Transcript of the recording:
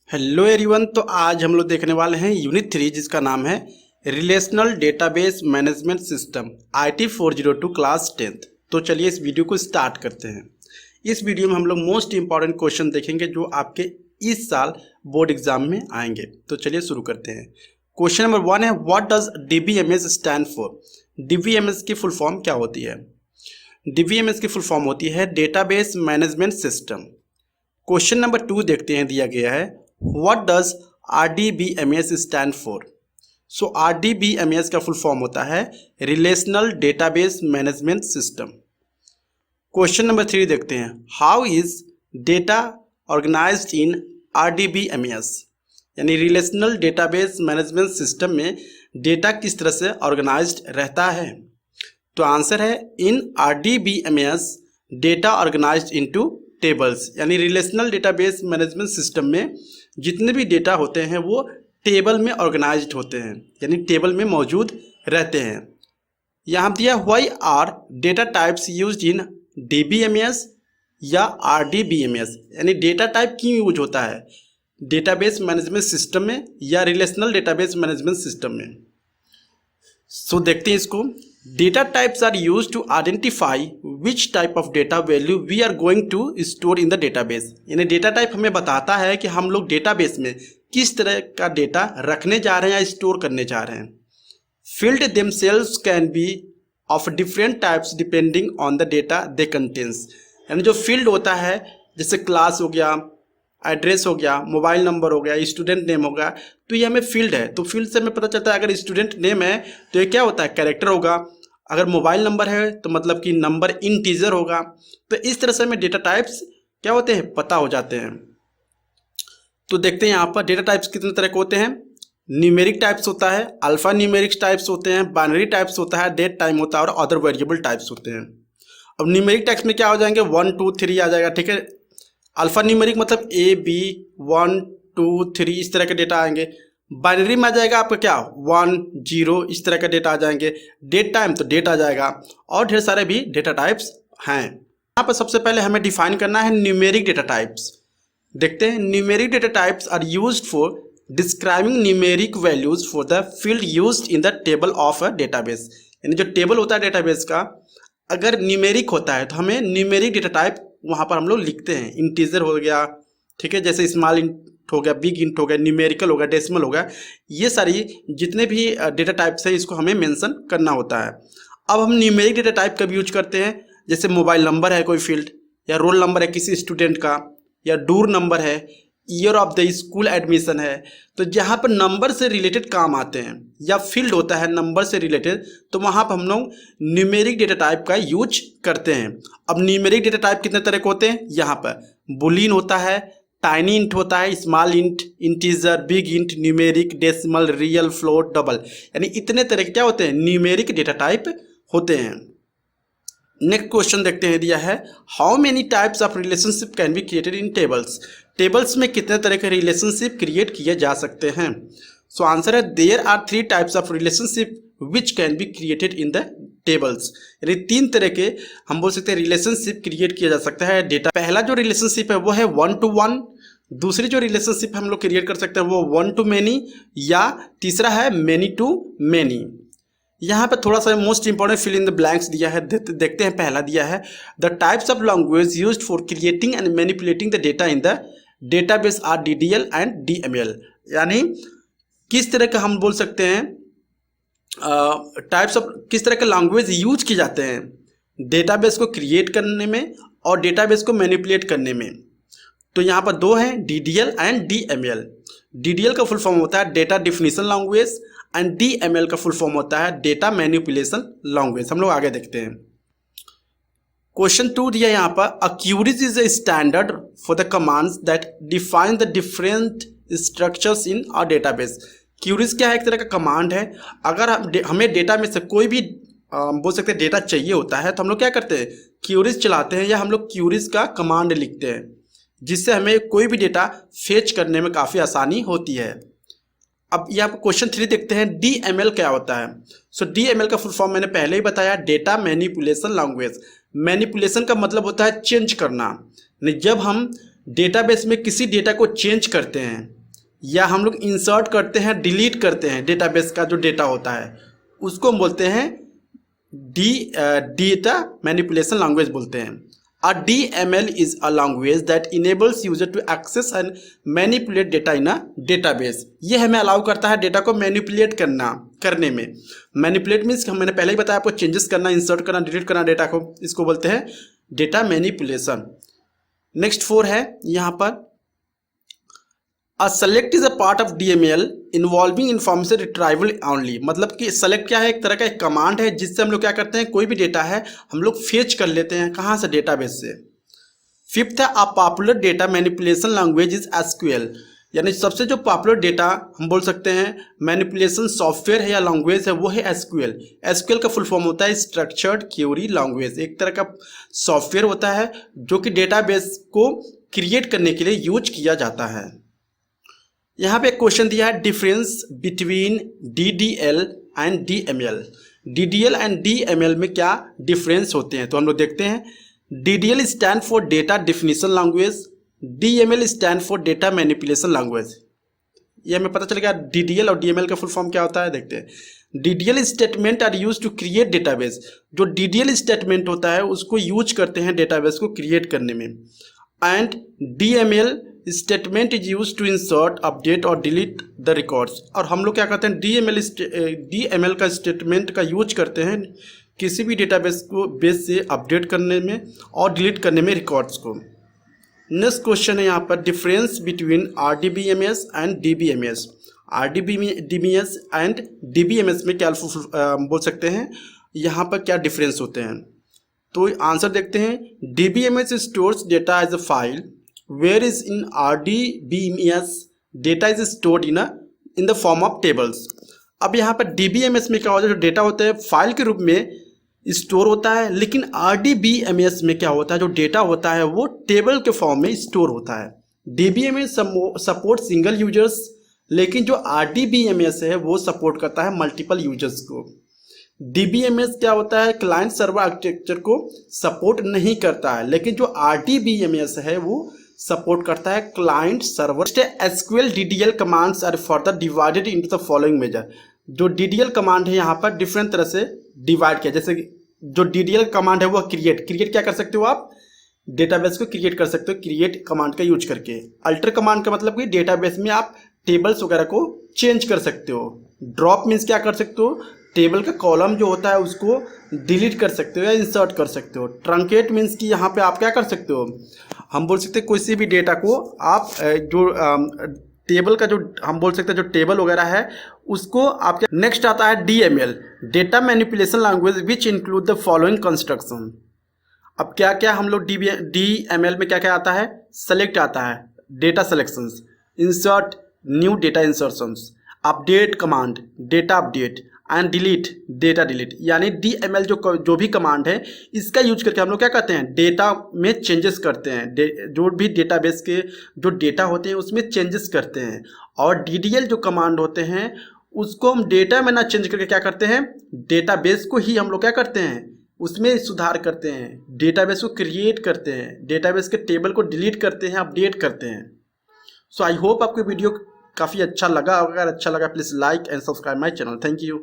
Hello everyone. तो आज हम लोग देखने वाले हैं यूनिट 3 जिसका नाम है relational database management system IT 402 class 10th। तो चलिए इस वीडियो को स्टार्ट करते हैं। इस वीडियो में हम लोग मोस्ट इंपॉर्टेंट क्वेश्चन देखेंगे जो आपके इस साल बोर्ड एग्जाम में आएंगे। तो चलिए शुरू करते हैं। क्वेश्चन नंबर 1 है, what does DBMS stand for. DBMS की फुल फॉर्म क्या होती है? DBMS की फुल फॉर्म होती है database management system. Question number 2 देखते हैं, दिया गया है What does RDBMS stand for? So RDBMS का फुल फॉर्म होता है relational database management system. Question number 3 देखते हैं, how is data organised in RDBMS, यानी रिलेशनल डेटाबेस मैनेजमेंट सिस्टम में डेटा किस तरह से ऑर्गेनाइज्ड रहता है? तो आंसर है in RDBMS data organised into tables, यानी रिलेशनल डेटाबेस मैनेजमेंट सिस्टम में जितने भी डेटा होते हैं वो टेबल में ऑर्गेनाइज्ड होते हैं, यानी टेबल में मौजूद रहते हैं। यहाँ दिया why are data types used in DBMS या RDBMS, यानी डेटा टाइप क्यों यूज होता है डेटाबेस मैनेजमेंट सिस्टम में या रिलेशनल डेटाबेस मैनेजमेंट सिस्टम में। सो देखते हैं इसको। Data types are use to identify which type of data value we are going to store in the database, यानी डेटा टाइप हमें बताता है कि हम लोग डेटाबेस में किस तरह का डेटा रखने जा रहे हैं या स्टोर करने जा रहे हैं। Field themselves can be of different types depending on the data they contains, यानी जो फील्ड होता है जैसे क्लास हो गया, एड्रेस हो गया, मोबाइल नंबर हो गया, स्टूडेंट नेम हो गया, तो ये हमें फील्ड है। तो फील्ड से हमें पता चलता है अगर स्टूडेंट नेम है तो ये क्या होता है कैरेक्टर होगा, अगर मोबाइल नंबर है तो मतलब कि नंबर इंटीजर होगा। तो इस तरह से हमें डेटा टाइप्स क्या होते हैं पता हो जाते हैं। तो देखते हैं यहाँ पर डेटा टाइप्स कितने तरह के होते हैं। न्यूमेरिक टाइप्स होता है, अल्फा न्यूमेरिक टाइप्स होते हैं, बाइनरी टाइप्स होता है, डेट टाइम होता है और अदर वेरिएबल टाइप्स होते हैं। अब न्यूमेरिक टाइप्स में क्या हो जाएंगे 1 2 3 आ जाएगा, ठीक है। अल्फा न्यूमेरिक मतलब A B 1 2 3 इस तरह के डेटा आएंगे। बाइनरी में आ जाएगा आपका क्या 1 0 इस तरह का डेटा आ जाएंगे। डेट टाइम तो डेट आ जाएगा और ढेर सारे भी डेटा टाइप्स हैं। यहाँ पर सबसे पहले हमें डिफाइन करना है न्यूमेरिक डेटा टाइप्स। देखते हैं, numeric data types are used for describing numeric values for the field used in the table of a database, यानी जो टेबल होता है डेटाबेस का अगर न्यूमेरिक होता है तो हमें न्यूमेरिक डेटा टाइप वहाँ पर हम लोग लिखते हैं। इंटीजर हो गया, ठीक है, जैसे स्मॉल इंट हो गया, बिग इंट हो गया, न्यूमेरिकल हो गया, डेसिमल हो गया, ये सारी जितने भी डेटा टाइप्स है इसको हमें मेंशन करना होता है। अब हम न्यूमेरिक डेटा टाइप कब यूज करते हैं, जैसे मोबाइल नंबर है कोई फील्ड, या रोल नंबर है किसी स्टूडेंट का, या डूर नंबर है, year of the school admission है, तो जहाँ पर नंबर से रिलेटेड काम आते हैं या फील्ड होता है नंबर से रिलेटेड, तो वहाँ पर हम लोग न्यूमेरिक डेटा टाइप का यूज करते हैं। अब न्यूमेरिक डेटा टाइप कितने तरह के होते हैं, यहाँ पर बुलियन होता है, टाइनी इंट होता है, small int, integer, big int, numeric, decimal, real, float, double, यानी इतने तरह के क्या होते हैं न्यूमेरिक डेटा टाइप होते हैं। नेक्स्ट क्वेश्चन देखते हैं, दिया है how many types of relationship can be created in tables. Tables में कितने तरह के रिलेशनशिप क्रिएट किए जा सकते हैं। सो आंसर है there are 3 types of relationship which can be created in the tables, यानी 3 तरह के हम बोल सकते हैं रिलेशनशिप क्रिएट किया जा सकता है डेटा। पहला जो रिलेशनशिप है वो है 1 to 1, दूसरी जो रिलेशनशिप हम लोग क्रिएट कर सकते हैं वो 1 to many, या तीसरा है many to many। यहाँ पे थोड़ा सा most important fill in the blanks दिया है, देखते हैं। पहला दिया है the types of language used for creating and manipulating the data in the database are DDL and DML, यानी किस तरह का हम बोल सकते हैं टाइप्स ऑफ किस तरह के लैंग्वेज यूज किए जाते हैं डेटाबेस को क्रिएट करने में और डेटाबेस को मैनिपुलेट करने में। तो यहाँ पर 2 हैं, DDL एंड DML। DDL का फुल फॉर्म होता है data definition language and DML का फुल फॉर्म होता है डेटा मैनिपुलेशन लैंग्वेज। हम लोग आगे देखते हैं। क्वेश्चन 2 दिया यहाँ पर, a queries is a standard for the commands that define the different structures in our database. Queries क्या है, एक तरह का कमांड है। अगर हमें डेटा में से कोई भी बोल सकते हैं डेटा चाहिए होता है तो हम लोग क्या करते हैं क्यूरीज चलाते हैं, या हम लोग क्यूरीज का कमांड लिखते हैं जिससे हमें कोई भी डेटा फेच करने में काफ़ी आसानी होती है। अब यहाँ पर क्वेश्चन 3 देखते हैं, DML क्या होता है। सो DML का फुल फॉर्म मैंने पहले ही बताया, डेटा मैनिपुलेशन लैंग्वेज। मैनिपुलेशन का मतलब होता है चेंज करना, जब हम डेटाबेस में किसी डेटा को चेंज करते हैं या हम लोग इंसर्ट करते हैं, डिलीट करते हैं डेटाबेस का जो डेटा होता है, उसको हम बोलते हैं डेटा मैनिपुलेशन लैंग्वेज बोलते हैं। A DML is a language that enables user to access and manipulate data in a database। ये हमें अलाउ करता है डेटा को मैनिपुलेट करने में। मैनिपुलेट मीन्स मैंने पहले ही बताया आपको, चेंजेस करना, इंसर्ट करना, डिलीट करना डेटा को, इसको बोलते हैं डेटा मैनिपुलेशन। नेक्स्ट 4 है यहाँ पर, A select is a part of DML involving information retrieval only। मतलब कि सेलेक्ट क्या है, एक तरह का एक कमांड है जिससे हम लोग क्या करते हैं, कोई भी डेटा है हम लोग फेच कर लेते हैं, कहाँ से, डेटाबेस से। 5th है, a popular data manipulation language is SQL। यानी सबसे जो पॉपुलर डेटा हम बोल सकते हैं मैनिपुलेशन सॉफ्टवेयर है या लैंग्वेज है वो है SQL। SQL का फुल फॉर्म होता है स्ट्रक्चर्ड क्वेरी लैंग्वेज। एक तरह का सॉफ्टवेयर होता है जो कि डेटाबेस को क्रिएट करने के लिए यूज किया जाता है। यहाँ पे एक क्वेश्चन दिया है, difference between DDL and DML। DDL and DML में क्या डिफरेंस होते हैं, तो हम लोग देखते हैं। DDL stand for data definition language, DML stand for data manipulation language. ये हमें पता चल गया DDL और DML का फुल फॉर्म क्या होता है, देखते हैं। DDL statement are use to create database. जो DDL स्टेटमेंट होता है उसको यूज करते हैं डेटाबेस को क्रिएट करने में। And DML statement is use to insert, update और डिलीट द रिकॉर्ड्स। और हम लोग क्या करते हैं, DML का स्टेटमेंट का यूज करते हैं किसी भी डेटाबेस को बेस से अपडेट करने में और डिलीट करने में रिकॉर्ड्स को। नेक्स्ट क्वेश्चन है यहाँ पर, difference between RDBMS and DBMS। RDBMS and DBMS में क्या बोल सकते हैं, यहाँ पर क्या डिफरेंस होते हैं, तो आंसर देखते हैं। DBMS stores data as a file, whereas in RDBMS data is stored in the form of tables। अब यहाँ पर DBMS में क्या होता है, जो डेटा होता है फाइल के रूप में स्टोर होता है, लेकिन RDBMS में क्या होता है, जो डेटा होता है वो टेबल के फॉर्म में स्टोर होता है। DBMS सपोर्ट सिंगल यूजर्स, लेकिन जो RDBMS है वो सपोर्ट करता है मल्टीपल यूजर्स को। DBMS क्या होता है, क्लाइंट सर्वर आर्किटेक्चर को सपोर्ट नहीं करता है, लेकिन जो RDBMS है वो सपोर्ट करता है client server. SQL DDL commands are further divided into the following major. जो DDL कमांड है यहाँ पर डिफरेंट तरह से डिवाइड किया, जैसे जो DDL कमांड है वो क्रिएट क्या कर सकते हो आप, डेटाबेस को क्रिएट कर सकते हो क्रिएट कमांड का यूज करके। अल्टर कमांड का मतलब कि डेटाबेस में आप टेबल्स वगैरह को चेंज कर सकते हो। ड्रॉप मीन्स क्या कर सकते हो, टेबल का कॉलम जो होता है उसको डिलीट कर सकते हो या इंसर्ट कर सकते हो। ट्रंकेट मीन्स कि यहाँ पे आप क्या कर सकते हो, हम बोल सकते हैं किसी भी डेटा को आप जो टेबल का जो हम बोल सकते हैं जो टेबल वगैरह है उसको आप। नेक्स्ट आता है DML, data manipulation language which include the following construction. अब क्या क्या हम लोग DML में क्या क्या आता है, सेलेक्ट आता है, data selections, insert new data insertions, update command, data update and delete, data delete. यानी DML जो भी कमांड है इसका यूज करके हम लोग क्या करते हैं, डेटा में चेंजेस करते हैं, जो भी डेटाबेस के जो डेटा होते हैं उसमें चेंजेस करते हैं। और DDL जो कमांड होते हैं उसको हम डेटा में ना चेंज करके क्या करते हैं, डेटाबेस को ही हम लोग क्या करते हैं उसमें सुधार करते हैं, डेटाबेस को क्रिएट करते हैं, डेटाबेस के टेबल को डिलीट करते हैं, अपडेट करते हैं। सो आई होप आपको वीडियो काफ़ी अच्छा लगा। अगर अच्छा लगा please like and subscribe my channel. Thank you.